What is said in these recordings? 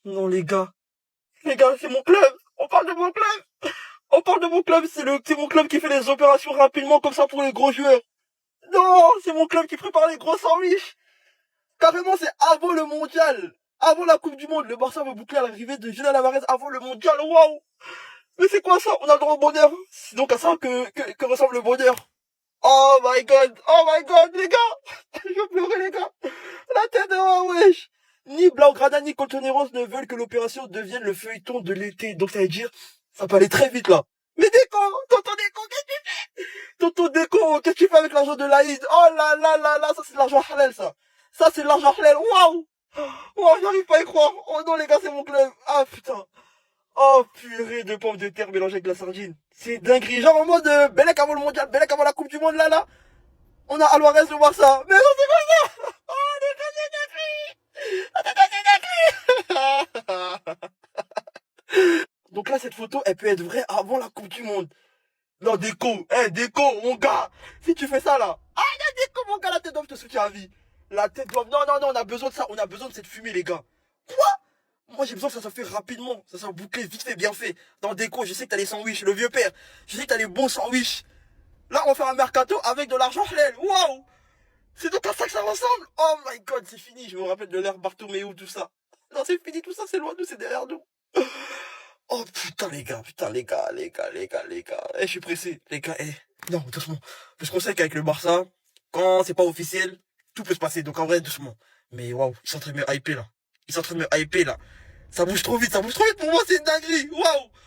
Non, les gars, c'est mon club. On parle de mon club. On parle de mon club. C'est mon club qui fait les opérations rapidement comme ça pour les gros joueurs. Non, c'est mon club qui prépare les gros sandwichs. Carrément, c'est avant le mondial. Avant la Coupe du Monde. Le Barça veut boucler à l'arrivée de Julian Alvarez avant le mondial. Waouh. Mais c'est quoi ça? On a le droit au bonheur. C'est donc à ça que ressemble le bonheur. Oh my god, les gars. Je vais pleurer, les gars. La tête dehors, wesh. Ni Blaugrana ni Colchoneros ne veulent que l'opération devienne le feuilleton de l'été. Donc ça veut dire, ça peut aller très vite là. Mais Déco, tonton Déco, qu'est-ce que tu fais? Tonton Déco, qu'est-ce que tu fais avec l'argent de l'Aïd? Oh là là là là, ça c'est de l'argent halal ça. Ça c'est de l'argent halal, waouh. Waouh, j'arrive pas à y croire. Oh non les gars, c'est mon club. Ah putain. Oh purée de pommes de terre mélangées avec de la sardine. C'est dinguerie. Genre en mode Belek avant le mondial, Belek avant la Coupe du Monde là. On a Alvarez le Barça. Mais non, c'est pas ça. Oh les gars, c'est dinguerie. Donc là, cette photo, elle peut être vraie avant la Coupe du Monde. Non, Déco, Déco, mon gars. Si tu fais ça là. Ah, non, Déco, mon gars, la tête d'homme te soutient à vie. La tête d'homme. Non, non, non, on a besoin de ça. On a besoin de cette fumée, les gars. Quoi? Moi, j'ai besoin que ça soit fait rapidement. Ça soit bouclé, vite fait, bien fait. Dans Déco, je sais que t'as les sandwichs, le vieux père. Je sais que t'as les bons sandwichs. Là, on va faire un mercato avec de l'argent halal. Waouh! C'est donc à ça que ça ressemble. Oh my god, c'est fini. Je me rappelle de l'ère Bartomeu, tout ça. Non, c'est fini, tout ça, c'est loin de nous, c'est derrière nous. Oh putain, les gars, les gars. Je suis pressé, les gars, Non, doucement. Parce qu'on sait qu'avec le Barça, quand c'est pas officiel, tout peut se passer. Donc en vrai, doucement. Mais waouh, ils sont en train de me hyper là. Ça bouge trop vite, pour moi, c'est une dinguerie.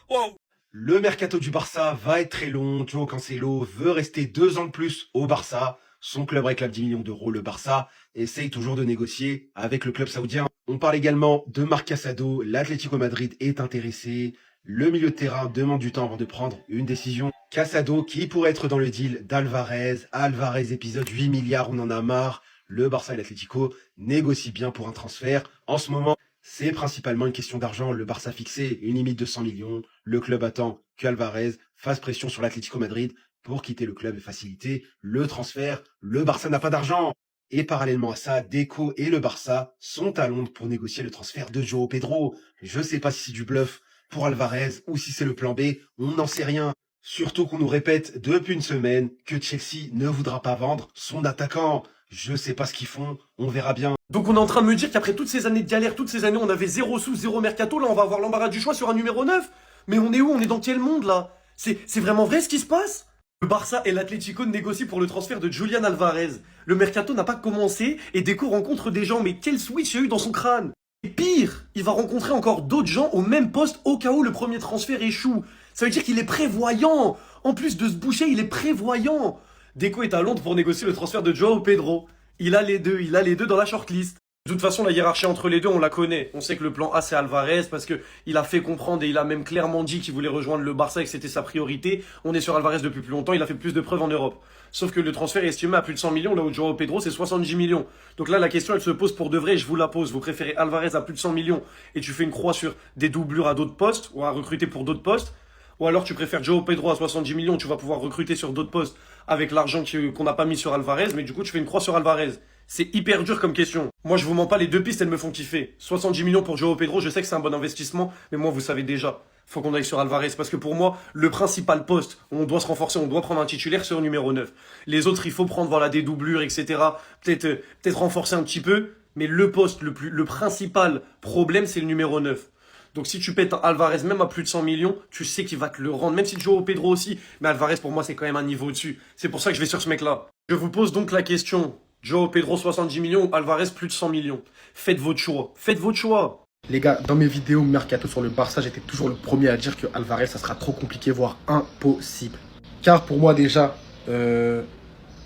Waouh. Le mercato du Barça va être très long. Joao Cancelo veut rester 2 ans de plus au Barça. Son club réclame 10 millions d'euros. Le Barça essaye toujours de négocier avec le club saoudien. On parle également de Marc Casado. L'Atlético Madrid est intéressé. Le milieu de terrain demande du temps avant de prendre une décision. Casado qui pourrait être dans le deal d'Alvarez. Alvarez épisode 8 milliards, on en a marre. Le Barça et l'Atlético négocient bien pour un transfert. En ce moment, c'est principalement une question d'argent. Le Barça a fixé une limite de 100 millions. Le club attend qu'Alvarez fasse pression sur l'Atlético Madrid pour quitter le club et faciliter le transfert. Le Barça n'a pas d'argent. Et parallèlement à ça, Deco et le Barça sont à Londres pour négocier le transfert de Joao Pedro. Je sais pas si c'est du bluff pour Alvarez ou si c'est le plan B, on n'en sait rien. Surtout qu'on nous répète depuis une semaine que Chelsea ne voudra pas vendre son attaquant. Je sais pas ce qu'ils font, on verra bien. Donc on est en train de me dire qu'après toutes ces années de galère, toutes ces années on avait 0 sous, 0 mercato, là on va avoir l'embarras du choix sur un numéro 9. Mais on est où? On est dans quel monde là? C'est vraiment vrai ce qui se passe? Le Barça et l'Atlético négocient pour le transfert de Julian Alvarez. Le mercato n'a pas commencé et Deco rencontre des gens, mais quel switch il y a eu dans son crâne? Et pire, il va rencontrer encore d'autres gens au même poste au cas où le premier transfert échoue. Ça veut dire qu'il est prévoyant. En plus de se boucher, il est prévoyant. Deco est à Londres pour négocier le transfert de Joao Pedro. Il a les deux dans la shortlist. De toute façon, la hiérarchie entre les deux, on la connaît. On sait que le plan A, c'est Alvarez parce que il a fait comprendre et il a même clairement dit qu'il voulait rejoindre le Barça et que c'était sa priorité. On est sur Alvarez depuis plus longtemps, il a fait plus de preuves en Europe. Sauf que le transfert est estimé à plus de 100 millions, là où Joao Pedro, c'est 70 millions. Donc là, la question, elle se pose pour de vrai, je vous la pose. Vous préférez Alvarez à plus de 100 millions et tu fais une croix sur des doublures à d'autres postes ou à recruter pour d'autres postes? Ou alors tu préfères Joao Pedro à 70 millions, tu vas pouvoir recruter sur d'autres postes avec l'argent qu'on n'a pas mis sur Alvarez, mais du coup tu fais une croix sur Alvarez. C'est hyper dur comme question. Moi je vous mens pas, les deux pistes elles me font kiffer. 70 millions pour Joao Pedro, je sais que c'est un bon investissement, mais moi vous savez déjà, faut qu'on aille sur Alvarez, parce que pour moi, le principal poste où on doit se renforcer, on doit prendre un titulaire, c'est au numéro 9. Les autres, il faut prendre voilà, des doublures, etc. Peut-être renforcer un petit peu, mais le poste, le principal problème, c'est le numéro 9. Donc si tu pètes un Alvarez même à plus de 100 millions, tu sais qu'il va te le rendre, même si tu joues au Pedro aussi. Mais Alvarez pour moi c'est quand même un niveau au-dessus. C'est pour ça que je vais sur ce mec-là. Je vous pose donc la question. Joao Pedro 70 millions ou Alvarez plus de 100 millions. Faites votre choix. Faites votre choix. Les gars, dans mes vidéos mercato sur le Barça, j'étais toujours le premier à dire que Alvarez ça sera trop compliqué, voire impossible. Car pour moi déjà,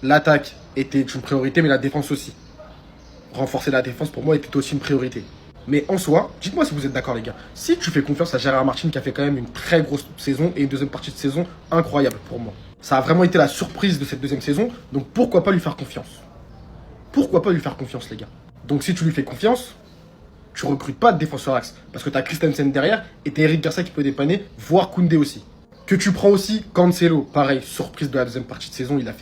l'attaque était une priorité, mais la défense aussi. Renforcer la défense pour moi était aussi une priorité. Mais en soi, dites-moi si vous êtes d'accord les gars, si tu fais confiance à Gérard Martin qui a fait quand même une très grosse saison et une deuxième partie de saison incroyable pour moi. Ça a vraiment été la surprise de cette deuxième saison, donc pourquoi pas lui faire confiance? Pourquoi pas lui faire confiance les gars? Donc si tu lui fais confiance, tu recrutes pas de défenseur axe, parce que t'as Christensen derrière et t'as Eric Garcia qui peut dépanner, voire Koundé aussi. Que tu prends aussi Cancelo, pareil, surprise de la deuxième partie de saison, il a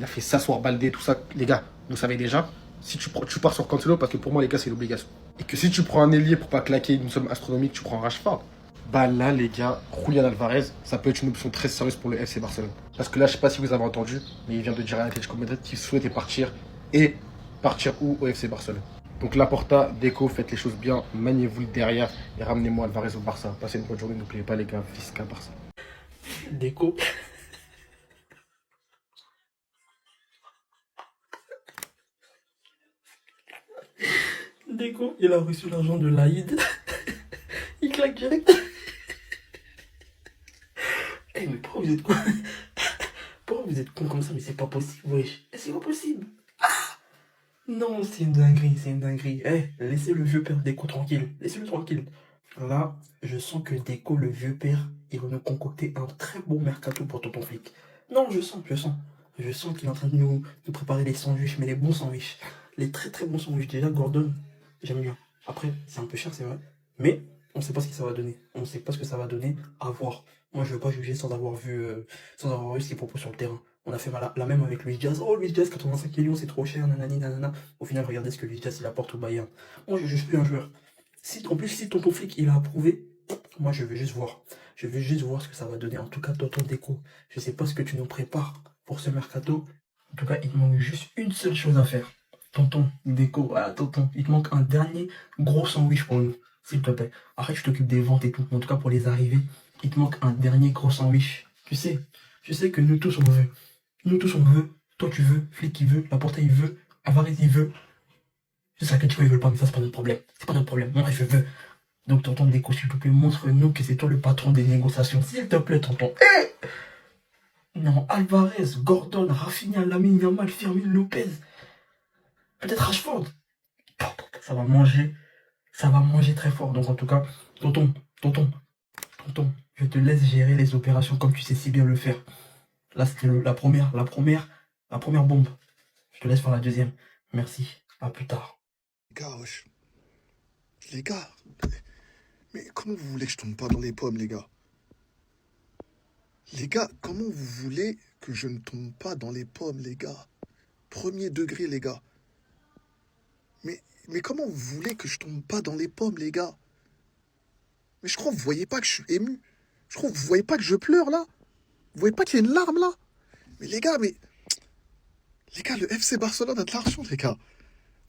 fait s'asseoir Baldé, tout ça, les gars, vous savez déjà. Si tu pars sur Cancelo, parce que pour moi les gars c'est l'obligation. et que si tu prends un ailier pour pas claquer une somme astronomique, tu prends Rashford, bah là, les gars, Julián Alvarez, ça peut être une option très sérieuse pour le FC Barcelone. Parce que là, je sais pas si vous avez entendu, mais il vient de dire à l'Atlético Madrid qu'il souhaitait partir. Et partir où? Au FC Barcelone. Donc Laporta, Deco, faites les choses bien, maniez-vous le derrière et ramenez-moi Alvarez au Barça. Passez une bonne journée, n'oubliez pas les gars, Visca Barça. Déco. Déco, il a reçu l'argent de l'Aïd. Il claque direct. Eh, mais pourquoi vous êtes con? Pourquoi vous êtes con comme ça? Mais c'est pas possible, wesh. C'est pas possible. Ah non, c'est une dinguerie, c'est une dinguerie. Eh, laissez le vieux père Déco tranquille. Laissez-le tranquille. Là, je sens que Déco, le vieux père, il va nous concocter un très beau mercato pour Tonton Flick. Non, je sens. Je sens qu'il est en train de nous préparer les sandwichs, mais les bons sandwichs. Les très très bons sandwichs. Déjà, Gordon, j'aime bien. Après, c'est un peu cher, c'est vrai. Mais on sait pas ce que ça va donner. On sait pas ce que ça va donner. À voir. Moi, je veux pas juger sans avoir vu ce qu'il propose sur le terrain. On a fait la même avec Luis Diaz. Oh, Luis Diaz, 85 millions, c'est trop cher, nanani, nanana. Au final, regardez ce que Luis Diaz, il apporte au Bayern. Moi, je juge plus un joueur. En plus, si Tonton Flick, il a approuvé, moi, je veux juste voir. Je veux juste voir ce que ça va donner. En tout cas, Tonton Déco, je sais pas ce que tu nous prépares pour ce mercato. En tout cas, il te manque juste une seule chose à faire. Tonton Déco, voilà, tonton, il te manque un dernier gros sandwich pour nous, s'il te plaît. Après, je t'occupe des ventes et tout. En tout cas, pour les arrivées, il te manque un dernier gros sandwich. Tu sais, je sais que nous tous, on veut. Nous tous, on veut. Toi, tu veux. Flick, il veut. Laporta, il veut. Alvarez, il veut. Je sais que tu ne veulent pas, mais ça, c'est pas notre problème. C'est pas notre problème. Moi, je veux. Donc, tonton Déco, s'il te plaît, montre-nous que c'est toi le patron des négociations. S'il te plaît, tonton. Non, Alvarez, Gordon, Rafinha, Lamine Yamal, Firmino Lopez. Peut-être Rashford. Ça va manger. Ça va manger très fort. Donc, en tout cas, tonton, je te laisse gérer les opérations comme tu sais si bien le faire. Là, c'était la première bombe. Je te laisse faire la deuxième. Merci. À plus tard. Les gars, wesh. Les gars, mais comment vous voulez que je tombe pas dans les pommes, les gars? Les gars, comment vous voulez que je ne tombe pas dans les pommes, les gars? Premier degré, les gars. Mais comment vous voulez que je tombe pas dans les pommes, les gars? Mais je crois que vous voyez pas que je suis ému. Je crois que vous voyez pas que je pleure, là. Vous voyez pas qu'il y a une larme, là. Mais les gars, le FC Barcelone a de l'argent, les gars.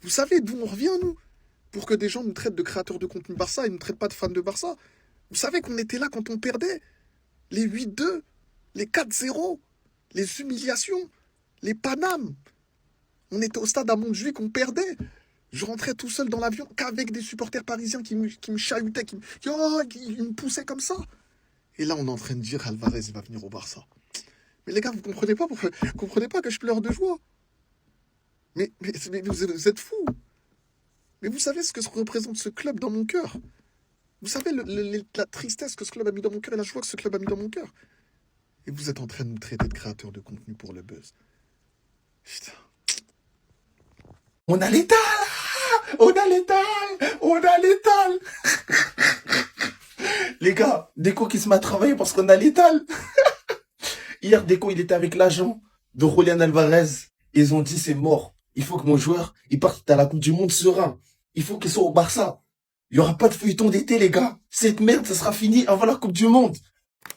Vous savez d'où on revient, nous? Pour que des gens nous traitent de créateurs de contenu Barça et ne nous traitent pas de fans de Barça. Vous savez qu'on était là quand on perdait. Les 8-2, les 4-0, les humiliations, les Panames. On était au stade à Montjuïc qu'on perdait. Je rentrais tout seul dans l'avion qu'avec des supporters parisiens qui me chahutaient, qui me poussaient comme ça. Et là, on est en train de dire Alvarez va venir au Barça. Mais les gars, vous comprenez pas que je pleure de joie. Mais vous êtes fous. Mais vous savez ce que représente ce club dans mon cœur. Vous savez la tristesse que ce club a mis dans mon cœur et la joie que ce club a mis dans mon cœur. Et vous êtes en train de nous traiter de créateurs de contenu pour le buzz. Putain. On a l'étal! On a l'étal! On a l'étal! Les gars, Déco qui se met à travailler parce qu'on a l'étal. Hier, Déco, il était avec l'agent de Julián Alvarez. Ils ont dit, c'est mort. Il faut que mon joueur, il parte à la Coupe du Monde serein. Il faut qu'il soit au Barça. Il y aura pas de feuilleton d'été, les gars. Cette merde, ça sera fini avant la Coupe du Monde.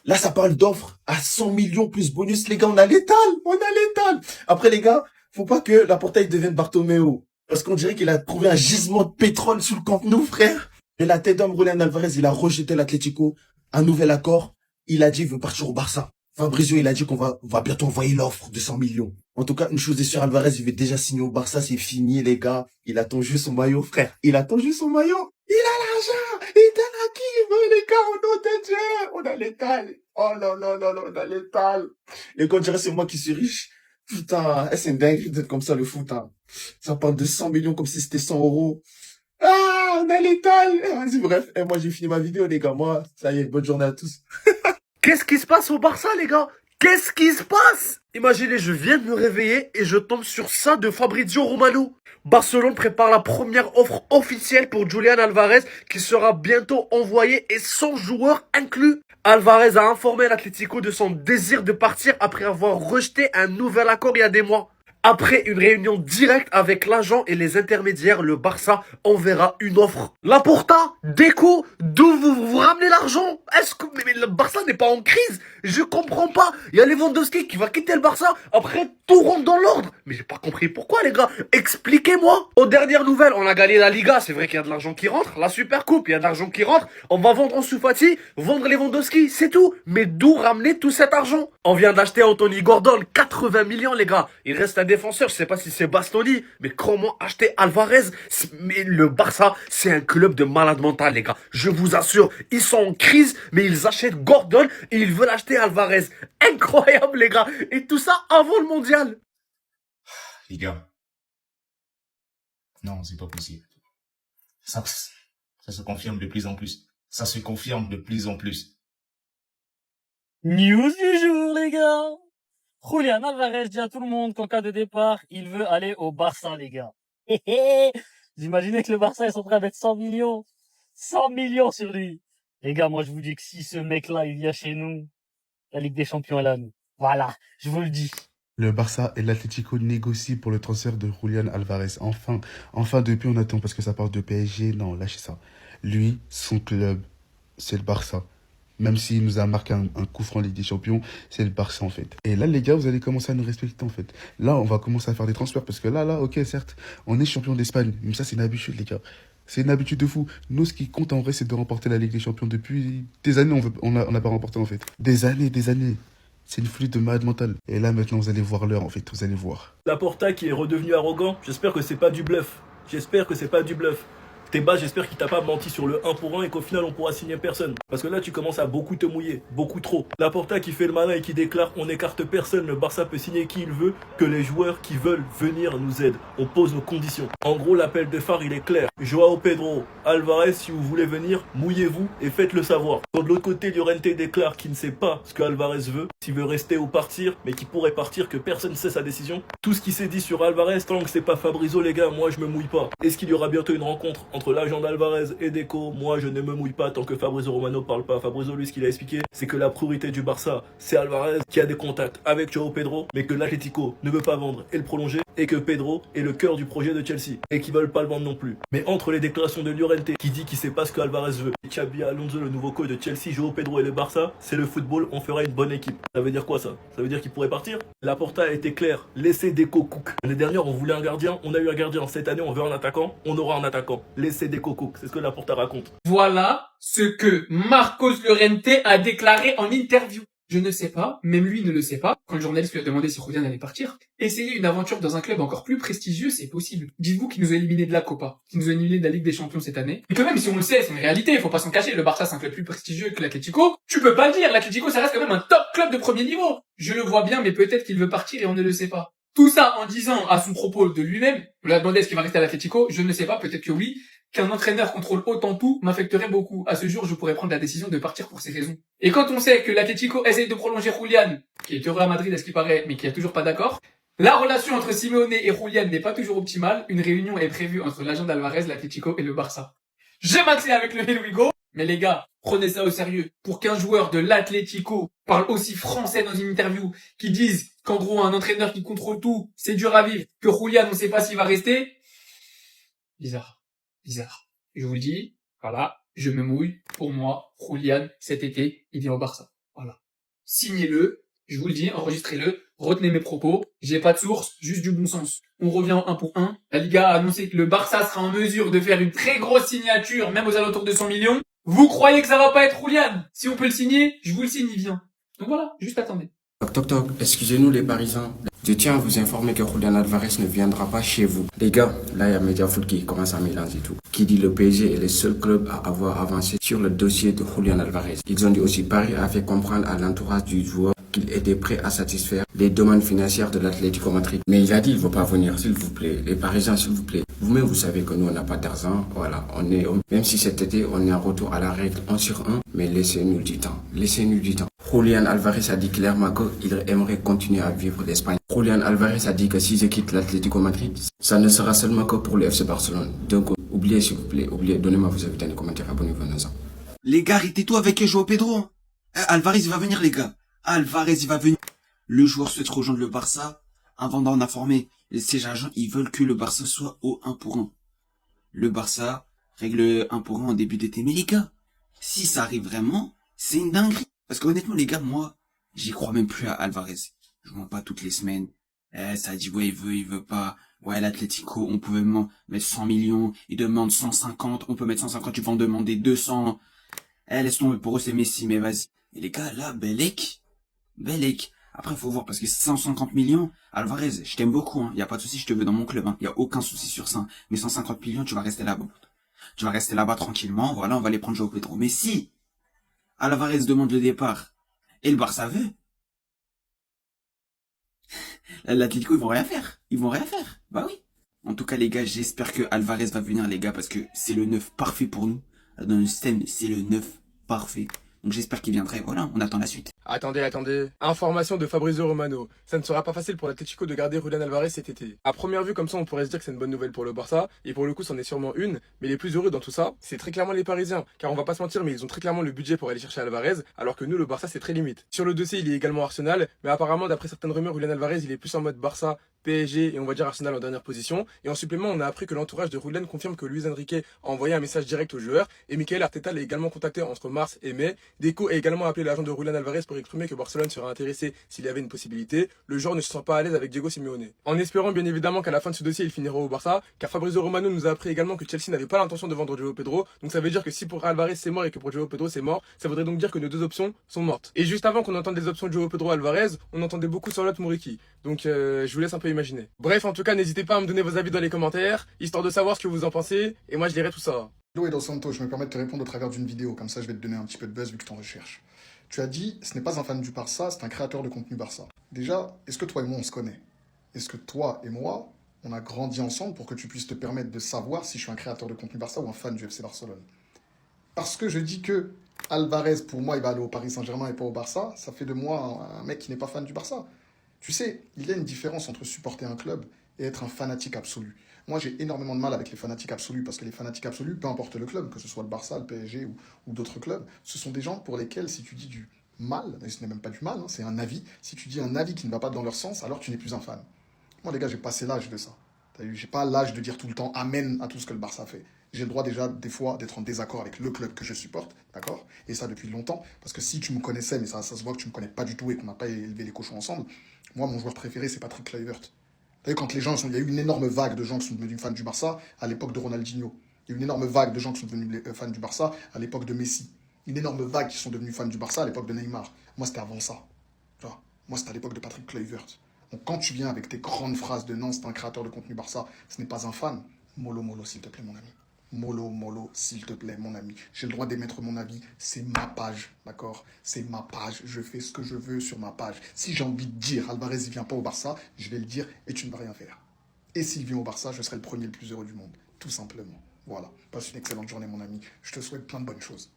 Là, ça parle d'offres à 100 millions plus bonus. Les gars, on a l'étal. On a l'étal. Après, les gars, faut pas que Laporta devienne Bartomeu. Parce qu'on dirait qu'il a trouvé un gisement de pétrole sous le Camp Nou, frère. Et la tête d'homme, Julián Alvarez, il a rejeté l'Atlético. Un nouvel accord. Il a dit, il veut partir au Barça. Fabrizio, il a dit qu'on va bientôt envoyer l'offre de 100 millions. En tout cas, une chose est sûre, Alvarez, il veut déjà signer au Barça, c'est fini, les gars. Il attend juste son maillot, frère. Il attend juste son maillot. Il a l'argent. Il donne à qui il veut, les gars, au nom de Dieu. On a l'étal. Oh non, non, non, non, on a l'étal. Les gars, on dirait c'est moi qui suis riche. Putain, c'est une dinguerie d'être comme ça, le foot, hein. Ça parle de 100 millions comme si c'était 100 euros. Ah, on a l'étal. Vas-y, bref. Et moi, j'ai fini ma vidéo, les gars. Moi, ça y est, bonne journée à tous. Qu'est-ce qui se passe au Barça, les gars? Qu'est-ce qui se passe? Imaginez, je viens de me réveiller et je tombe sur ça de Fabrizio Romano. Barcelone prépare la première offre officielle pour Julián Alvarez qui sera bientôt envoyé et 100 joueurs inclus. Alvarez a informé l'Atlético de son désir de partir après avoir rejeté un nouvel accord il y a des mois. Après une réunion directe avec l'agent et les intermédiaires, le Barça enverra une offre. Laporta, Deco, d'où vous ramenez l'argent? Est-ce que mais le Barça n'est pas en crise? Je comprends pas. Il y a Lewandowski qui va quitter le Barça. Après, tout rentre dans l'ordre. Mais j'ai pas compris pourquoi, les gars. Expliquez-moi. Aux dernières nouvelles, on a gagné la Liga. C'est vrai qu'il y a de l'argent qui rentre. La Supercoupe, il y a de l'argent qui rentre. On va vendre Ansu Fati, vendre Lewandowski, c'est tout. Mais d'où ramener tout cet argent? On vient d'acheter Anthony Gordon, 80 millions, les gars. Il reste un défenseur, je sais pas si c'est Bastoni, mais comment acheter Alvarez? Mais le Barça, c'est un club de malade mental, les gars. Je vous assure, ils sont en crise, mais ils achètent Gordon et ils veulent acheter Alvarez. Incroyable, les gars. Et tout ça avant le mondial. Les gars. Non, c'est pas possible. Ça se confirme de plus en plus. Ça se confirme de plus en plus. News du jour, les gars. Julian Alvarez dit à tout le monde qu'en cas de départ, il veut aller au Barça, les gars. Vous imaginez que le Barça est en train de mettre 100 millions? 100 millions sur lui. Les gars, moi je vous dis que si ce mec-là, il vient chez nous, la Ligue des Champions est là, nous. Voilà, je vous le dis. Le Barça et l'Atlético négocient pour le transfert de Julian Alvarez. Enfin, depuis on attend parce que ça parle de PSG. Non, lâchez ça. Lui, son club, c'est le Barça. Même s'il nous a marqué un coup franc en Ligue des Champions, c'est le Barça en fait. Et là, les gars, vous allez commencer à nous respecter en fait. Là, on va commencer à faire des transferts parce que là, ok, certes, on est champion d'Espagne. Mais ça, c'est une habitude, les gars. C'est une habitude de fou. Nous, ce qui compte en vrai, c'est de remporter la Ligue des Champions. Depuis des années, on n'a pas remporté en fait. Des années. C'est une flûte de malade mental. Et là, maintenant, vous allez voir l'heure en fait. Vous allez voir. Laporta qui est redevenu arrogant, j'espère que c'est pas du bluff. Teba, j'espère qu'il t'a pas menti sur le 1 pour 1 et qu'au final on pourra signer personne. Parce que là tu commences à beaucoup te mouiller, beaucoup trop. Laporta qui fait le malin et qui déclare on n'écarte personne, le Barça peut signer qui il veut, que les joueurs qui veulent venir nous aident. On pose nos conditions. En gros l'appel de phare il est clair. Joao Pedro, Alvarez, si vous voulez venir, mouillez-vous et faites-le savoir. Quand de l'autre côté Llorente déclare qu'il ne sait pas ce que Alvarez veut, s'il veut rester ou partir, mais qu'il pourrait partir, que personne ne sait sa décision. Tout ce qui s'est dit sur Alvarez, tant que c'est pas Fabrizio les gars, moi je me mouille pas. Est-ce qu'il y aura bientôt une rencontre entre l'agent d'Alvarez et Deco? Moi je ne me mouille pas tant que Fabrizio Romano parle pas. Fabrizio lui ce qu'il a expliqué c'est que la priorité du Barça c'est Alvarez qui a des contacts avec Joao Pedro mais que l'Atlético ne veut pas vendre et le prolonger et que Pedro est le cœur du projet de Chelsea et qu'ils veulent pas le vendre non plus. Mais entre les déclarations de Llorente qui dit qu'il sait pas ce que Alvarez veut et Xabi Alonso le nouveau coach de Chelsea, Joao Pedro et le Barça, c'est le football, on fera une bonne équipe. Ça veut dire quoi ça? Ça veut dire qu'il pourrait partir? Laporta a été clair, laissez Deco cook. L'année dernière on voulait un gardien, on a eu un gardien. Cette année on veut un attaquant, on aura un attaquant. Laissez Deco cook, c'est ce que Laporta raconte. Voilà ce que Marcos Llorente a déclaré en interview. Je ne sais pas, même lui ne le sait pas, quand le journaliste lui a demandé si Julian allait partir. Essayer une aventure dans un club encore plus prestigieux, c'est possible. Dites-vous qu'il nous a éliminés de la Copa, qu'il nous a éliminés de la Ligue des Champions cette année. Et que même si on le sait, c'est une réalité, il faut pas s'en cacher, le Barça c'est un club plus prestigieux que l'Atlético. Tu peux pas le dire, l'Atlético ça reste quand même un top club de premier niveau. Je le vois bien, mais peut-être qu'il veut partir et on ne le sait pas. Tout ça en disant à son propos de lui-même, on lui a demandé est-ce qu'il va rester à l'Atlético, je ne sais pas, peut-être que oui, qu'un entraîneur contrôle autant tout m'affecterait beaucoup. À ce jour, je pourrais prendre la décision de partir pour ces raisons. Et quand on sait que l'Atlético essaye de prolonger Julian, qui est heureux à Madrid à ce qu'il paraît, mais qui a toujours pas d'accord, la relation entre Simeone et Julian n'est pas toujours optimale, une réunion est prévue entre l'agent d'Alvarez, l'Atlético et le Barça. J'ai maxé avec le Here We Go, mais les gars, prenez ça au sérieux. Pour qu'un joueur de l'Atlético parle aussi français dans une interview, qui dise qu'en gros un entraîneur qui contrôle tout, c'est dur à vivre, que Julian on sait pas s'il va rester, bizarre. Je vous le dis, voilà, je me mouille. Pour moi, Julian, cet été, il vient au Barça. Voilà. Signez-le, je vous le dis, enregistrez-le, retenez mes propos, j'ai pas de source, juste du bon sens. On revient en 1 pour 1. La Liga a annoncé que le Barça sera en mesure de faire une très grosse signature, même aux alentours de 100 millions. Vous croyez que ça va pas être Julian? Si on peut le signer, je vous le signe, il vient. Donc voilà, juste attendez. Toc, excusez-nous les Parisiens. Je tiens à vous informer que Julian Alvarez ne viendra pas chez vous. Les gars, là il y a Mediafoot qui commence à mélanger tout. Qui dit le PSG est le seul club à avoir avancé sur le dossier de Julian Alvarez. Ils ont dit aussi Paris a fait comprendre à l'entourage du joueur qu'il était prêt à satisfaire les demandes financières de l'Atlético Madrid. Mais il a dit il ne veut pas venir, s'il vous plaît. Les Parisiens, s'il vous plaît. Vous-même, vous savez que nous, on n'a pas d'argent. Voilà, même si cet été, on est en retour à la règle 1 sur 1, mais laissez-nous du temps. Julian Alvarez a dit clairement qu'il aimerait continuer à vivre l'Espagne. Julian Alvarez a dit que si je quitte l'Atlético Madrid, ça ne sera seulement que pour le FC Barcelone. Donc, oubliez s'il vous plaît, donnez-moi vos avis dans les commentaires, abonnez-vous à nos. Les gars, arrêtez-tout avec Joao Pedro. Alvarez, il va venir, les gars. Alvarez, il va venir. Le joueur souhaite rejoindre le Barça. avant d'en informer, ces agents, ils veulent que le Barça soit au 1 pour 1. Le Barça règle 1 pour 1 en début d'été. Mais les gars, si ça arrive vraiment, c'est une dinguerie. Parce qu'honnêtement, les gars, moi, j'y crois même plus à Alvarez. Je vois pas toutes les semaines. Ça dit, ouais, il veut pas. Ouais, l'Atlético, on pouvait mettre 100 millions. Il demande 150. On peut mettre 150, ils vont demander 200. Laisse tomber, pour eux, c'est Messi, mais vas-y. Et les gars, là, Belek. Après, faut voir, parce que 150 millions, Alvarez, je t'aime beaucoup, hein. Y a pas de souci, je te veux dans mon club, hein. Y a aucun souci sur ça. Mais 150 millions, tu vas rester là-bas. Tu vas rester là-bas tranquillement, voilà, on va les prendre Joao Pedro. Mais si Alvarez demande le départ, et le Barça veut, l'Atlético, ils vont rien faire. Bah oui. En tout cas, les gars, j'espère que Alvarez va venir, les gars, parce que c'est le 9 parfait pour nous. Dans le système, c'est le 9 parfait. Donc j'espère qu'il viendra et voilà, on attend la suite. Attendez. Information de Fabrizio Romano. Ça ne sera pas facile pour l'Atlético de garder Julián Alvarez cet été. À première vue, comme ça, on pourrait se dire que c'est une bonne nouvelle pour le Barça. Et pour le coup, c'en est sûrement une. Mais les plus heureux dans tout ça, c'est très clairement les Parisiens. Car on va pas se mentir, mais ils ont très clairement le budget pour aller chercher Alvarez. Alors que nous, le Barça, c'est très limite. Sur le dossier, il y a également Arsenal. Mais apparemment, d'après certaines rumeurs, Julián Alvarez, il est plus en mode Barça, PSG et on va dire Arsenal en dernière position. Et en supplément, on a appris que l'entourage de Julián confirme que Luis Enrique a envoyé un message direct aux joueurs. Et Michael Arteta l'a également contacté entre mars et mai. Deco a également appelé l'agent de Julián Alvarez pour exprimer que Barcelone serait intéressé s'il y avait une possibilité. Le joueur ne se sent pas à l'aise avec Diego Simeone. En espérant bien évidemment qu'à la fin de ce dossier, il finira au Barça. Car Fabrizio Romano nous a appris également que Chelsea n'avait pas l'intention de vendre Joao Pedro. Donc ça veut dire que si pour Alvarez c'est mort et que pour Joao Pedro c'est mort, ça voudrait donc dire que nos deux options sont mortes. Et juste avant qu'on entende les options de Joao Pedro Alvarez, on entendait beaucoup sur l'autre Muriqi. Donc je vous laisse un peu imaginer. Bref, en tout cas, n'hésitez pas à me donner vos avis dans les commentaires, histoire de savoir ce que vous en pensez, et moi je lirai tout ça. Hello Dos Santos, je me permets de te répondre au travers d'une vidéo, comme ça je vais te donner un petit peu de buzz vu que tu en recherches. Tu as dit, ce n'est pas un fan du Barça, c'est un créateur de contenu Barça. Déjà, est-ce que toi et moi on se connaît? Est-ce que toi et moi, on a grandi ensemble pour que tu puisses te permettre de savoir si je suis un créateur de contenu Barça ou un fan du FC Barcelone? Parce que je dis que Alvarez, pour moi, il va aller au Paris Saint-Germain et pas au Barça, ça fait de moi un mec qui n'est pas fan du Barça. Tu sais, il y a une différence entre supporter un club et être un fanatique absolu. Moi, j'ai énormément de mal avec les fanatiques absolus, parce que les fanatiques absolus, peu importe le club, que ce soit le Barça, le PSG ou d'autres clubs, ce sont des gens pour lesquels, si tu dis du mal, et ce n'est même pas du mal, hein, c'est un avis, si tu dis un avis qui ne va pas dans leur sens, alors tu n'es plus un fan. Moi, les gars, j'ai passé l'âge de ça. J'ai pas l'âge de dire tout le temps amen à tout ce que le Barça fait. J'ai le droit déjà, des fois, d'être en désaccord avec le club que je supporte, d'accord? Et ça depuis longtemps, parce que si tu me connaissais, mais ça se voit que tu me connais pas du tout et qu'on n'a pas élevé les cochons ensemble, moi, mon joueur préféré, c'est Patrick Kluivert. Vous savez, quand les gens il y a eu une énorme vague de gens qui sont devenus fans du Barça à l'époque de Ronaldinho. Il y a eu une énorme vague de gens qui sont devenus fans du Barça à l'époque de Messi. Une énorme vague qui sont devenus fans du Barça à l'époque de Neymar. Moi, c'était avant ça. Tu vois, moi, c'était à l'époque de Patrick Kluivert. Donc, quand tu viens avec tes grandes phrases de non, c'est un créateur de contenu Barça, ce n'est pas un fan, mollo, s'il te plaît, mon ami. Mollo, s'il te plaît, mon ami. J'ai le droit d'émettre mon avis. C'est ma page, d'accord? C'est ma page. Je fais ce que je veux sur ma page. Si j'ai envie de dire Alvarez, il vient pas au Barça, je vais le dire et tu ne vas rien faire. Et s'il vient au Barça, je serai le premier le plus heureux du monde. Tout simplement. Voilà. Passe une excellente journée, mon ami. Je te souhaite plein de bonnes choses.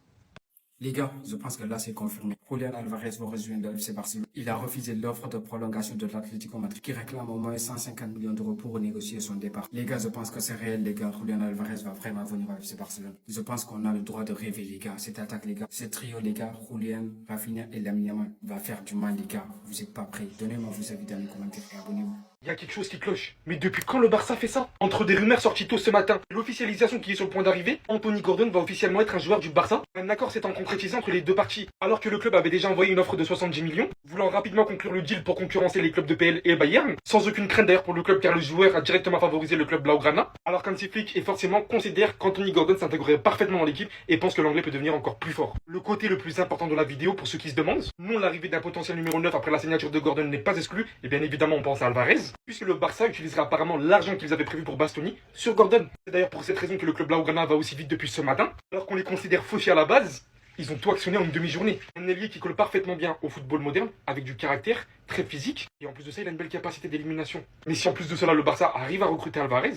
Les gars, je pense que là c'est confirmé. Julián Alvarez va rejoindre le FC Barcelone. Il a refusé l'offre de prolongation de l'Atlético Madrid qui réclame au moins 150 millions d'euros pour renégocier son départ. Les gars, je pense que c'est réel, les gars. Julián Alvarez va vraiment venir au FC Barcelone. Je pense qu'on a le droit de rêver, les gars. Cette attaque, les gars, ce trio, les gars, Julián, Rafinha et Lamine Yamal va faire du mal, les gars. Vous n'êtes pas prêts. Donnez-moi vos avis dans les commentaires et abonnez-vous. Il y a quelque chose qui cloche. Mais depuis quand le Barça fait ça? Entre des rumeurs sorties tôt ce matin et l'officialisation qui est sur le point d'arriver, Anthony Gordon va officiellement être un joueur du Barça. Un accord s'étant concrétisé entre les deux parties. Alors que le club avait déjà envoyé une offre de 70 millions, voulant rapidement conclure le deal pour concurrencer les clubs de PL et Bayern, sans aucune crainte d'ailleurs pour le club car le joueur a directement favorisé le club Blaugrana. Alors qu'Hansi Flick est forcément considère qu'Anthony Gordon s'intégrerait parfaitement dans l'équipe et pense que l'anglais peut devenir encore plus fort. Le côté le plus important de la vidéo pour ceux qui se demandent, non l'arrivée d'un potentiel numéro 9 après la signature de Gordon n'est pas exclue, et bien évidemment on pense à Alvarez, puisque le Barça utilisera apparemment l'argent qu'ils avaient prévu pour Bastoni sur Gordon. C'est d'ailleurs pour cette raison que le club Blaugrana va aussi vite depuis ce matin, alors qu'on les considère fauchés à la base. Ils ont tout actionné en une demi-journée. Un ailier qui colle parfaitement bien au football moderne, avec du caractère, très physique, et en plus de ça, il a une belle capacité d'élimination. Mais si en plus de cela, le Barça arrive à recruter Alvarez,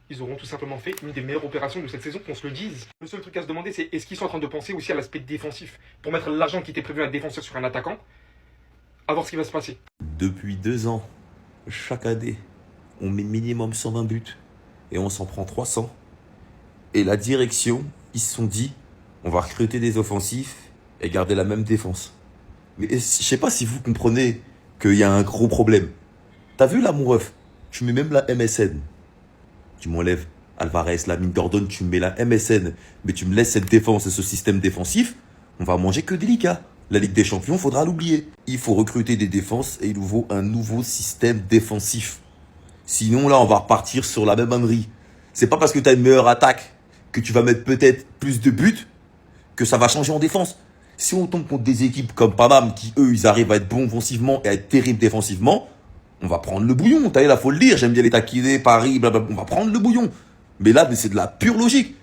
ils auront tout simplement fait une des meilleures opérations de cette saison, qu'on se le dise. Le seul truc à se demander, c'est est-ce qu'ils sont en train de penser aussi à l'aspect défensif, pour mettre l'argent qui était prévu à un défenseur sur un attaquant, à voir ce qui va se passer. Depuis 2 ans, chaque année, on met minimum 120 buts, et on s'en prend 300. Et la direction, ils se sont dit, on va recruter des offensifs et garder la même défense. Mais je sais pas si vous comprenez qu'il y a un gros problème. T'as vu là, mon ref? Tu mets même la MSN. Tu m'enlèves Alvarez, Lamine Gordon, tu me mets la MSN, mais tu me laisses cette défense et ce système défensif, on va manger que délicat. La Ligue des Champions, faudra l'oublier. Il faut recruter des défenses et il nous faut un nouveau système défensif. Sinon, là, on va repartir sur la même ânerie. C'est pas parce que tu as une meilleure attaque que tu vas mettre peut-être plus de buts que ça va changer en défense. Si on tombe contre des équipes comme Paname qui, eux, ils arrivent à être bons offensivement et à être terribles défensivement, on va prendre le bouillon. T'as là, faut le dire. J'aime bien les taquiner, Paris, blablabla. On va prendre le bouillon. Mais là, c'est de la pure logique.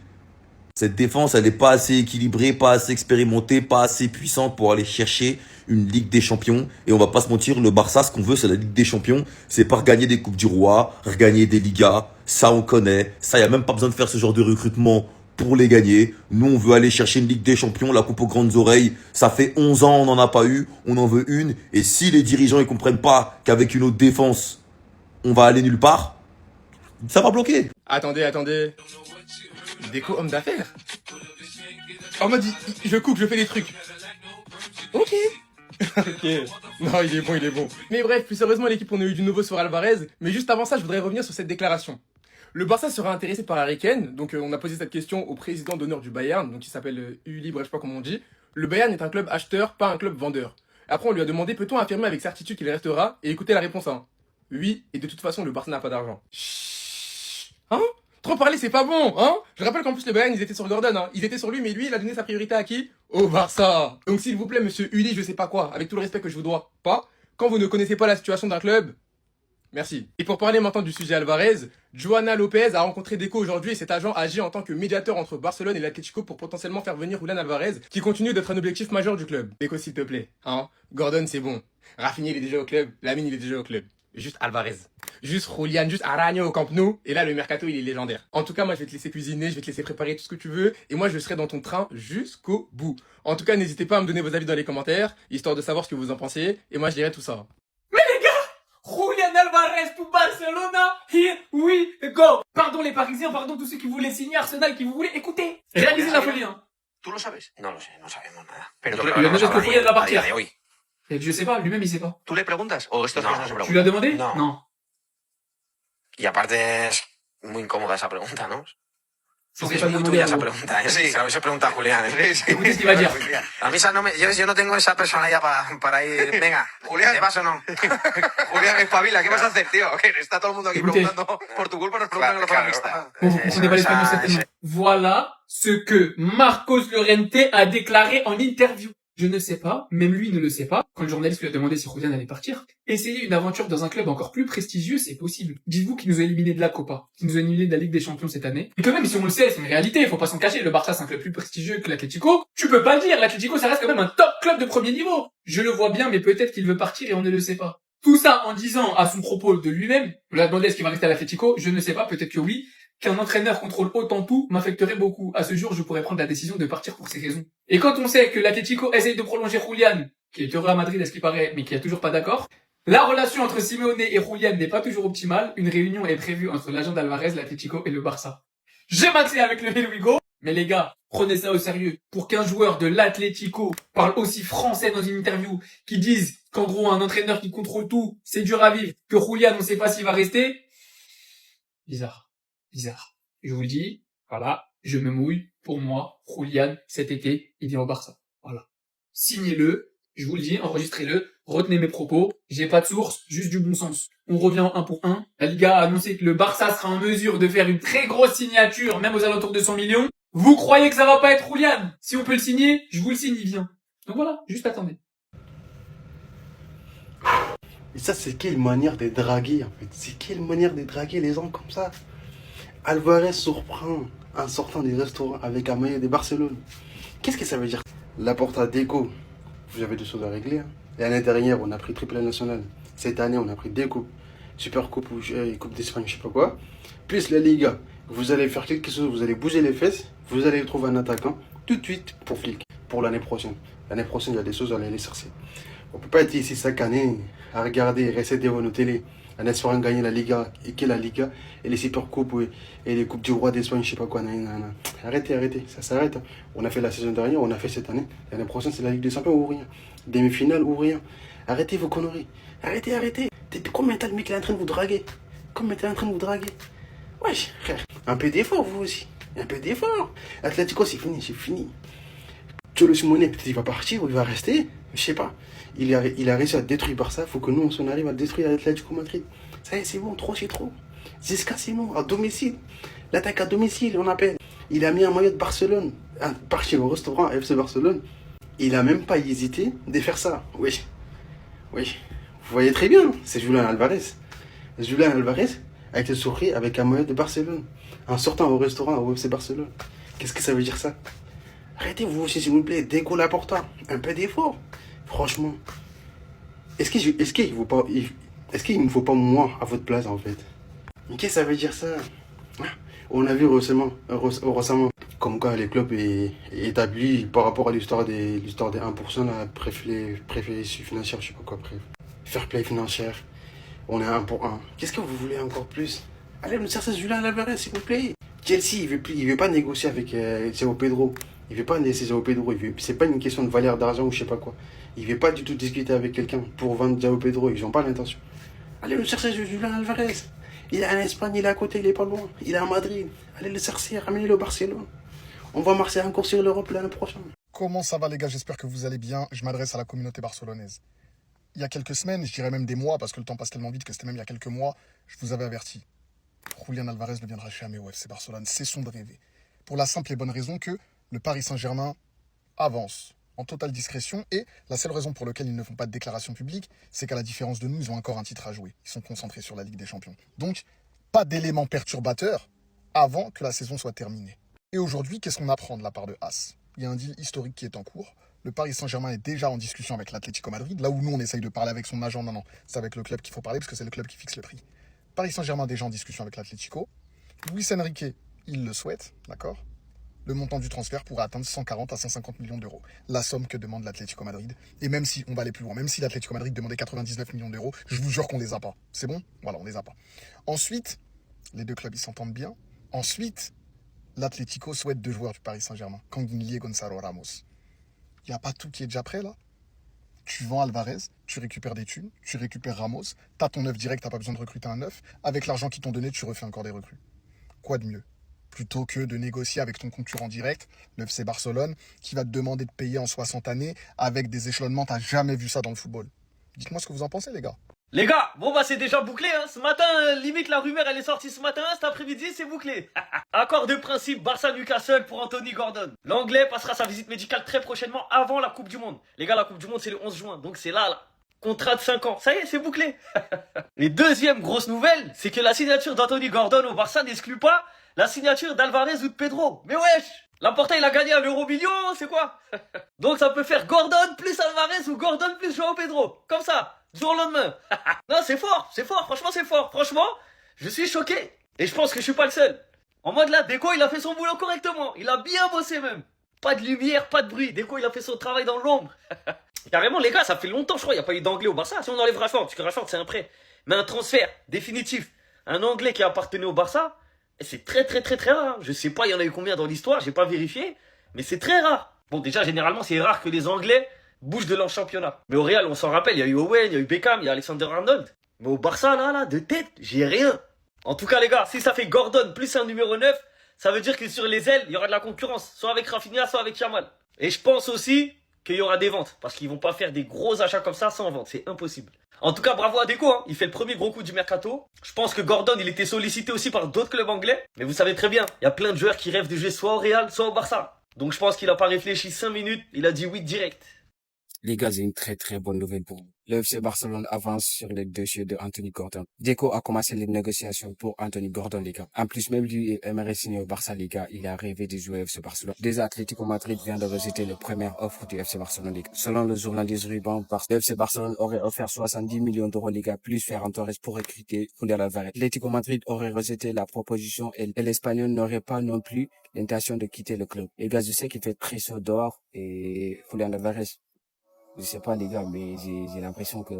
Cette défense, elle n'est pas assez équilibrée, pas assez expérimentée, pas assez puissante pour aller chercher une Ligue des Champions. Et on va pas se mentir, le Barça, ce qu'on veut, c'est la Ligue des Champions. C'est pas regagner des Coupes du Roi, regagner des Ligas. Ça, on connaît. Ça, y a même pas besoin de faire ce genre de recrutement pour les gagner. Nous, on veut aller chercher une Ligue des Champions, la coupe aux grandes oreilles. Ça fait 11 ans, on n'en a pas eu. On en veut une. Et si les dirigeants, ils comprennent pas qu'avec une autre défense, on va aller nulle part, ça va bloquer. Attendez. Déco homme d'affaires. En mode, je coupe, je fais des trucs. Ok. Non, il est bon. Mais bref, plus sérieusement, l'équipe, on a eu du nouveau sur Alvarez. Mais juste avant ça, je voudrais revenir sur cette déclaration. Le Barça sera intéressé par Harry Kane. Donc, on a posé cette question au président d'honneur du Bayern, donc il s'appelle Uli, bref, je sais pas comment on dit. Le Bayern est un club acheteur, pas un club vendeur. Après, on lui a demandé, peut-on affirmer avec certitude qu'il restera? Et écoutez la réponse, hein. Oui, et de toute façon, le Barça n'a pas d'argent. Chut. Hein? Trop parler, c'est pas bon, hein? Je rappelle qu'en plus, le Bayern, ils étaient sur Gordon, hein. Ils étaient sur lui, mais lui, il a donné sa priorité à qui? Au Barça. Donc, s'il vous plaît, monsieur Uli, je sais pas quoi, avec tout le respect que je vous dois, pas, quand vous ne connaissez pas la situation d'un club, merci. Et pour parler maintenant du sujet Alvarez, Joana Lopez a rencontré Deco aujourd'hui et cet agent agit en tant que médiateur entre Barcelone et l'Atlético pour potentiellement faire venir Julián Alvarez, qui continue d'être un objectif majeur du club. Deco, s'il te plaît, hein? Gordon, c'est bon. Rafinha, il est déjà au club. Lamine, il est déjà au club. Juste Alvarez. Juste Julián, juste Araño au Camp Nou. Et là, le mercato, il est légendaire. En tout cas, moi, je vais te laisser cuisiner, je vais te laisser préparer tout ce que tu veux. Et moi, je serai dans ton train jusqu'au bout. En tout cas, n'hésitez pas à me donner vos avis dans les commentaires, histoire de savoir ce que vous en pensez. Et moi, je dirai tout ça. Mais les gars, Julián Alvarez pour Barcelona, here we go. Pardon les Parisiens, pardon tous ceux qui voulaient signer Arsenal, qui vous voulaient écouter. Réalisez la folie, hein. ¿Tú lo sabes? No lo sé, no sabemos nada. Pero Pero tú claro, le no dices que sabrá Julián va a día partir. de hoy. Et je sais pas, lui-même il sait pas. ¿Tú le preguntas o estas cosas no se preguntan? Tu lui as demandé? No. Non. Y aparte es muy incómoda esa pregunta, ¿no? Faut Es pas muy demander tuya à esa vous. pregunta, ¿eh? Sí, se lo hubiese preguntado a Julián. ¿eh? Sí. Écoutez ce qu'il va dire. A mí esa no me, yo no tengo esa personalidad para ir. Venga, Julián, ¿te vas o no? Julián, espabila, ¿qué vas a hacer, tío? Que está todo el mundo aquí Écoutez. preguntando por tu culpa, nos preguntan en la mixta. Bon, vous comprenez pas l'espagnol certainement. Voilà ce que Marcos Llorente a déclaré en interview. Je ne sais pas, même lui ne le sait pas, quand le journaliste lui a demandé si Julián allait partir. Essayer une aventure dans un club encore plus prestigieux, c'est possible. Dites-vous qu'il nous a éliminés de la Copa, qu'il nous a éliminés de la Ligue des Champions cette année. Et quand même, si on le sait, c'est une réalité, il faut pas s'en cacher, le Barça c'est un club plus prestigieux que l'Atlético. Tu peux pas le dire, l'Atlético ça reste quand même un top club de premier niveau. Je le vois bien, mais peut-être qu'il veut partir et on ne le sait pas. Tout ça en disant à son propos de lui-même, on lui a demandé est-ce qu'il va rester à l'Atlético, je ne sais pas, peut-être que oui, qu'un entraîneur contrôle autant tout m'affecterait beaucoup. À ce jour, je pourrais prendre la décision de partir pour ces raisons. Et quand on sait que l'Atlético essaye de prolonger Julián, qui est heureux à Madrid à ce qu'il paraît, mais qui a toujours pas d'accord, la relation entre Simeone et Julián n'est pas toujours optimale, une réunion est prévue entre l'agent d'Alvarez, l'Atlético et le Barça. J'ai maxé avec le Here we go, mais les gars, prenez ça au sérieux. Pour qu'un joueur de l'Atlético parle aussi français dans une interview, qui dise qu'en gros un entraîneur qui contrôle tout, c'est dur à vivre, que Julián on sait pas s'il va rester, bizarre. Je vous le dis, voilà, je me mouille. Pour moi, Julián, cet été, il vient au Barça. Voilà. Signez-le, je vous le dis, enregistrez-le, retenez mes propos, j'ai pas de source, juste du bon sens. On revient en 1 pour 1. La Liga a annoncé que le Barça sera en mesure de faire une très grosse signature, même aux alentours de 100 millions. Vous croyez que ça va pas être Julián? Si on peut le signer, je vous le signe, il vient. Donc voilà, juste attendez. Et ça, c'est quelle manière de draguer, en fait? C'est quelle manière de draguer les gens comme ça? Alvarez surprend en sortant des restaurants avec un maillot de Barcelone. Qu'est-ce que ça veut dire? La Porta Deco, vous avez des choses à régler. Hein. L'année dernière, on a pris triple national. Cette année, on a pris 2 coupes. Super coupe ou coupe d'Espagne, je sais pas quoi. Plus la Liga. Vous allez faire quelque chose, vous allez bouger les fesses. Vous allez trouver un attaquant tout de suite pour Flick. Pour l'année prochaine. L'année prochaine, il y a des choses à aller les chercher. On peut pas être ici chaque année à regarder et rester devant nos télé en espérant gagner la Liga et que la Liga et les Super Coupes et les Coupes du Roi d'Espagne, je sais pas quoi. Arrêtez, ça s'arrête. On a fait la saison dernière, on a fait cette année. L'année prochaine, c'est la Ligue des Champions ou rien. Demi-finale ou rien. Arrêtez vos conneries. Arrêtez. Depuis combien de temps le mec il est en train de vous draguer? Combien de temps il est en train de vous draguer? Wesh, frère, un peu d'effort, vous aussi. Un peu d'effort. Atlético, c'est fini. Cholo Simeone, peut-être il va partir ou il va rester, je sais pas. Il a réussi à détruire Barça, faut que nous, on arrive à détruire l'Atlético Madrid. Ça y est, c'est bon, trop c'est trop. Zizka, c'est bon, à domicile. L'attaque à domicile, on appelle. Il a mis un maillot de Barcelone, parti au restaurant FC Barcelone. Il a même pas hésité de faire ça. Oui. Oui. Vous voyez très bien, c'est Julián Alvarez. Julián Alvarez a été surpris avec un maillot de Barcelone en sortant au restaurant au FC Barcelone. Qu'est-ce que ça veut dire ça? Arrêtez-vous aussi, s'il vous plaît. Déco Laporta. Un peu d'effort. Franchement. Est-ce qu'il ne me faut pas moi à votre place, en fait? Mais qu'est-ce que ça veut dire ça? On a vu récemment, comme quoi les clubs est établi par rapport à l'histoire des 1%, la préférée financière, je sais pas quoi, bref. Fair play financière. On est 1 pour 1. Qu'est-ce que vous voulez encore plus? Allez me chercher Julián Alvarez, s'il vous plaît. Chelsea, il veut pas négocier avec João Pedro. Il veut pas laisser João Pedro. C'est pas une question de valeur d'argent ou je sais pas quoi. Il veut pas du tout discuter avec quelqu'un pour vendre João Pedro. Ils ont pas l'intention. Allez me chercher Julián Alvarez. Il est en Espagne, il est à côté, il est pas loin. Il est à Madrid. Allez le chercher, ramenez-le au Barcelone. On va marcher encore sur l'Europe l'année prochaine. Comment ça va les gars? J'espère que vous allez bien. Je m'adresse à la communauté barcelonaise. Il y a quelques semaines, je dirais même des mois, parce que le temps passe tellement vite que c'était même il y a quelques mois, je vous avais averti. Julián Alvarez ne viendra jamais au FC Barcelone. Cessons de rêver. Pour la simple et bonne raison que le Paris Saint-Germain avance en totale discrétion et la seule raison pour laquelle ils ne font pas de déclaration publique, c'est qu'à la différence de nous, ils ont encore un titre à jouer. Ils sont concentrés sur la Ligue des Champions. Donc, pas d'éléments perturbateurs avant que la saison soit terminée. Et aujourd'hui, qu'est-ce qu'on apprend de la part de As? Il y a un deal historique qui est en cours. Le Paris Saint-Germain est déjà en discussion avec l'Atlético Madrid. Là où nous, on essaye de parler avec son agent, non, c'est avec le club qu'il faut parler parce que c'est le club qui fixe le prix. Paris Saint-Germain déjà en discussion avec l'Atlético. Luis Enrique, il le souhaite, d'accord? Le montant du transfert pourrait atteindre 140 à 150 millions d'euros. La somme que demande l'Atlético Madrid. Et même si, on va aller plus loin, même si l'Atlético Madrid demandait 99 millions d'euros, je vous jure qu'on les a pas. C'est bon? Voilà, on les a pas. Ensuite, les deux clubs, ils s'entendent bien. Ensuite, l'Atlético souhaite 2 joueurs du Paris Saint-Germain. Canguilhe et Gonzalo Ramos. Il n'y a pas tout qui est déjà prêt, là? Tu vends Alvarez, tu récupères des thunes, tu récupères Ramos, t'as ton 9 direct, t'as pas besoin de recruter un 9. Avec l'argent qu'ils t'ont donné, tu refais encore des recrues. Quoi de mieux? Plutôt que de négocier avec ton concurrent direct, le FC Barcelone, qui va te demander de payer en 60 années avec des échelonnements, t'as jamais vu ça dans le football. Dites-moi ce que vous en pensez, les gars. Les gars, bon bah c'est déjà bouclé hein. Ce matin, limite la rumeur elle est sortie ce matin, cet après-midi c'est bouclé. Accord de principe Barça-Newcastle pour Anthony Gordon. L'anglais passera sa visite médicale très prochainement avant la Coupe du Monde. Les gars, la Coupe du Monde c'est le 11 juin, donc c'est là. Contrat de 5 ans, ça y est, c'est bouclé. Et deuxième grosse nouvelle, c'est que la signature d'Anthony Gordon au Barça n'exclut pas la signature d'Alvarez ou de Pedro. Mais wesh, Laporta il a gagné un euro million, c'est quoi? Donc ça peut faire Gordon plus Alvarez ou Gordon plus João Pedro. Comme ça. Du jour au lendemain. Non, c'est fort, franchement c'est fort. Franchement, je suis choqué. Et je pense que je suis pas le seul. En mode là, Deco il a fait son boulot correctement. Il a bien bossé même. Pas de lumière, pas de bruit. Deco il a fait son travail dans l'ombre. Carrément les gars, ça fait longtemps je crois, il n'y a pas eu d'anglais au Barça. Si on enlève Rashford, parce que Rashford c'est un prêt. Mais un transfert définitif. Un anglais qui appartenait au Barça, c'est très rare. Je sais pas il y en a eu combien dans l'histoire, j'ai pas vérifié. Mais c'est très rare. Bon déjà généralement c'est rare que les anglais bouge de leur championnat. Mais au Real, on s'en rappelle, il y a eu Owen, il y a eu Beckham, il y a Alexander-Arnold. Mais au Barça, là, de tête, j'ai rien. En tout cas, les gars, si ça fait Gordon plus un numéro 9, ça veut dire que sur les ailes, il y aura de la concurrence. Soit avec Rafinha, soit avec Yamal. Et je pense aussi qu'il y aura des ventes. Parce qu'ils vont pas faire des gros achats comme ça sans vente. C'est impossible. En tout cas, bravo à Deco, hein. Il fait le premier gros coup du mercato. Je pense que Gordon, il était sollicité aussi par d'autres clubs anglais. Mais vous savez très bien, il y a plein de joueurs qui rêvent de jouer soit au Real, soit au Barça. Donc je pense qu'il a pas réfléchi 5 minutes, il a dit oui direct. Les gars, j'ai une très bonne nouvelle pour vous. Le FC Barcelone avance sur le dossier de Anthony Gordon. Deco a commencé les négociations pour Anthony Gordon, les gars. En plus, même lui aimerait signer au Barça, les gars. Il a rêvé de jouer au FC Barcelone. Déjà, Atlético Madrid vient de rejeter la première offre du FC Barcelone, les gars. Selon le journaliste Ruban, le FC Barcelone aurait offert 70 millions d'euros, les gars, plus Ferran Torres pour recruter Julián Alvarez. Atlético Madrid aurait rejeté la proposition et l'Espagnol n'aurait pas non plus l'intention de quitter le club. Les gars, je sais qu'il fait très chaud dehors et Julián Alvarez, je sais pas les gars, mais j'ai l'impression que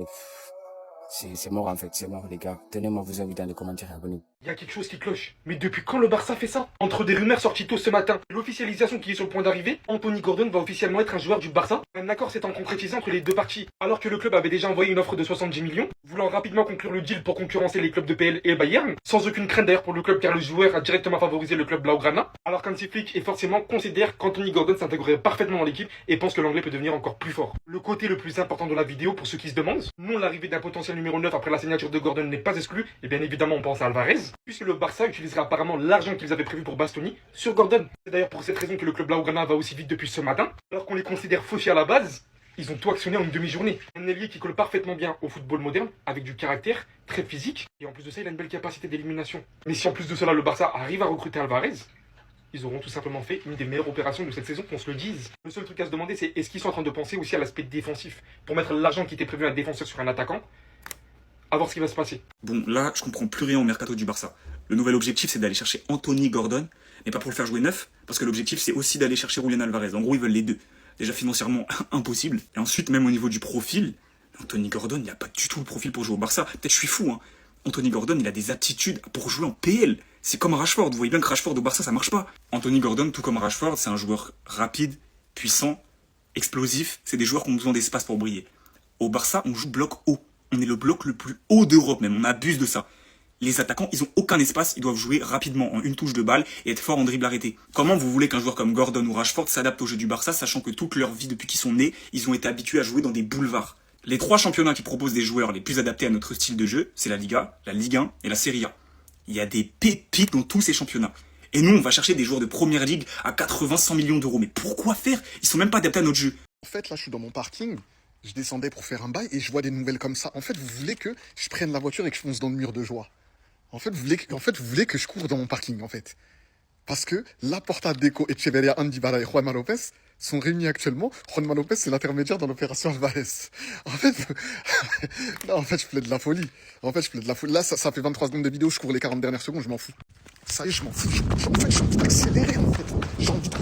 c'est mort en fait, c'est mort les gars. Tenez-moi vos avis dans les commentaires, abonnez-vous. Il y a quelque chose qui cloche. Mais depuis quand le Barça fait ça? Entre des rumeurs sorties tôt ce matin et l'officialisation qui est sur le point d'arriver, Anthony Gordon va officiellement être un joueur du Barça. Un accord s'étant concrétisé entre les deux parties. Alors que le club avait déjà envoyé une offre de 70 millions, voulant rapidement conclure le deal pour concurrencer les clubs de PL et Bayern, sans aucune crainte d'ailleurs pour le club car le joueur a directement favorisé le club Blaugrana. Alors qu'Hansi Flick est forcément considère qu'Anthony Gordon s'intégrerait parfaitement dans l'équipe et pense que l'anglais peut devenir encore plus fort. Le côté le plus important de la vidéo pour ceux qui se demandent, non, l'arrivée d'un potentiel numéro 9 après la signature de Gordon n'est pas exclue, et bien évidemment on pense à Alvarez, puisque le Barça utilisera apparemment l'argent qu'ils avaient prévu pour Bastoni sur Gordon. C'est d'ailleurs pour cette raison que le club Blaugrana va aussi vite depuis ce matin, alors qu'on les considère fauchés à la base. Ils ont tout actionné en une demi-journée. Un ailier qui colle parfaitement bien au football moderne, avec du caractère, très physique, et en plus de ça, il a une belle capacité d'élimination. Mais si en plus de cela, le Barça arrive à recruter Alvarez, ils auront tout simplement fait une des meilleures opérations de cette saison, qu'on se le dise. Le seul truc à se demander, c'est est-ce qu'ils sont en train de penser aussi à l'aspect défensif, pour mettre l'argent qui était prévu à un défenseur sur un attaquant, à voir ce qui va se passer. Bon, là, je comprends plus rien au mercato du Barça. Le nouvel objectif, c'est d'aller chercher Anthony Gordon, mais pas pour le faire jouer neuf, parce que l'objectif, c'est aussi d'aller chercher Julián Alvarez. En gros, ils veulent les deux. Déjà financièrement impossible. Et ensuite, même au niveau du profil, Anthony Gordon, il n'a pas du tout le profil pour jouer au Barça. Peut-être je suis fou, hein. Anthony Gordon, il a des aptitudes pour jouer en PL. C'est comme Rashford. Vous voyez bien que Rashford au Barça, ça marche pas. Anthony Gordon, tout comme Rashford, c'est un joueur rapide, puissant, explosif. C'est des joueurs qui ont besoin d'espace pour briller. Au Barça, on joue bloc haut. On est le bloc le plus haut d'Europe même. On abuse de ça. Les attaquants, ils ont aucun espace, ils doivent jouer rapidement en une touche de balle et être forts en dribble arrêté. Comment vous voulez qu'un joueur comme Gordon ou Rashford s'adapte au jeu du Barça, sachant que toute leur vie depuis qu'ils sont nés, ils ont été habitués à jouer dans des boulevards? Les trois championnats qui proposent des joueurs les plus adaptés à notre style de jeu, c'est la Liga, la Ligue 1 et la Serie A. Il y a des pépites dans tous ces championnats. Et nous, on va chercher des joueurs de première ligue à 80-100 millions d'euros. Mais pourquoi faire? Ils sont même pas adaptés à notre jeu. En fait, là, je suis dans mon parking. Je descendais pour faire un bail et je vois des nouvelles comme ça. En fait, vous voulez que je prenne la voiture et que je fonce dans le mur de joie. En fait, vous voulez que je cours dans mon parking, en fait. Parce que Laporta, Deco, Echeverria, Andybala et Juanma Lopez sont réunis actuellement. Juanma Lopez, c'est l'intermédiaire dans l'opération Alvarez. En fait, non, en fait, je plaide de la folie. Là, ça fait 23 secondes de vidéo, je cours les 40 dernières secondes, je m'en fous. Ça y est, je m'en fous. En fait, j'ai envie d'accélérer, en fait. J'ai envie de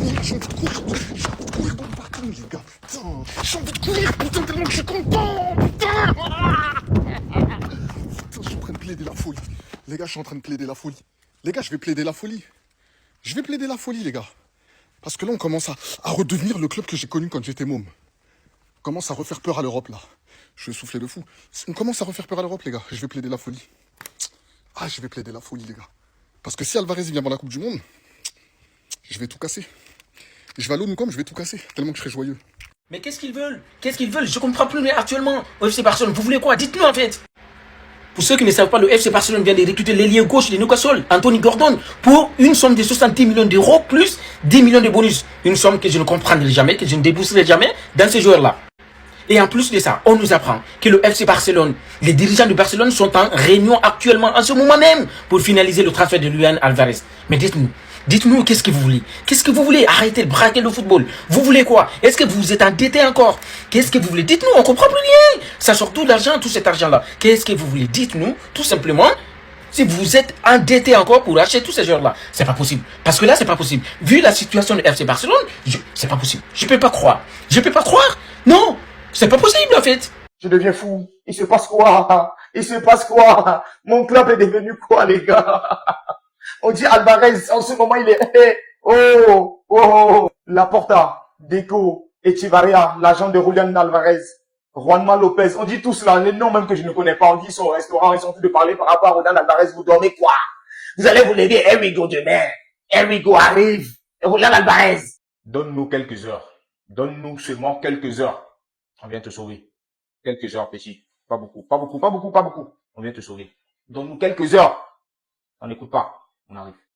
courir dans le parking, les gars. Putain, j'ai envie de courir, putain, tellement que je suis content, putain. Putain, je suis en train de plaider la folie. Les gars, je suis en train de plaider la folie. Les gars, je vais plaider la folie. Je vais plaider la folie, les gars. Parce que là, on commence à redevenir le club que j'ai connu quand j'étais môme. On commence à refaire peur à l'Europe, là. Je vais souffler de fou. On commence à refaire peur à l'Europe, les gars. Je vais plaider la folie. Ah, je vais plaider la folie, les gars. Parce que si Alvarez vient avant la Coupe du Monde, je vais tout casser. Je vais à l'ONU comme je vais tout casser, tellement que je serai joyeux. Mais qu'est-ce qu'ils veulent? Qu'est-ce qu'ils veulent? Je comprends plus actuellement. Au FC Barcelone, vous voulez quoi? Dites-nous en fait. Pour ceux qui ne savent pas, le FC Barcelone vient de recruter l'ailier gauche de Newcastle, Anthony Gordon, pour une somme de 70 millions d'euros plus 10 millions de bonus. Une somme que je ne comprendrai jamais, que je ne débourserai jamais dans ces joueurs-là. Et en plus de ça, on nous apprend que le FC Barcelone, les dirigeants de Barcelone sont en réunion actuellement, en ce moment même, pour finaliser le transfert de Julián Alvarez. Mais dites-nous qu'est-ce que vous voulez? Qu'est-ce que vous voulez? Arrêtez de braquer le football. Vous voulez quoi? Est-ce que vous êtes endetté encore? Qu'est-ce que vous voulez? Dites-nous, on comprend plus rien. Ça sort tout l'argent, tout cet argent-là. Qu'est-ce que vous voulez? Dites-nous, tout simplement, si vous êtes endetté encore pour acheter tous ces joueurs-là. C'est pas possible. Parce que là, c'est pas possible. Vu la situation de FC Barcelone, c'est pas possible. Je peux pas croire. Non, c'est pas possible en fait. Je deviens fou. Il se passe quoi? Mon club est devenu quoi, les gars? On dit Alvarez, en ce moment, il est... Laporta, Deco, Echeverria, l'agent de Julián Alvarez, Juanma Lopez. On dit tous là, les noms même que je ne connais pas. On dit ils sont au restaurant, ils sont en train de parler par rapport à Julián Alvarez. Vous dormez quoi? Vous allez vous lever, here we go demain. Here we go arrive. Julián Alvarez. Donne-nous quelques heures. Donne-nous seulement quelques heures. On vient te sauver. Quelques heures, petit. Pas beaucoup. On vient te sauver. Donne-nous quelques heures. On n'écoute pas. On arrive.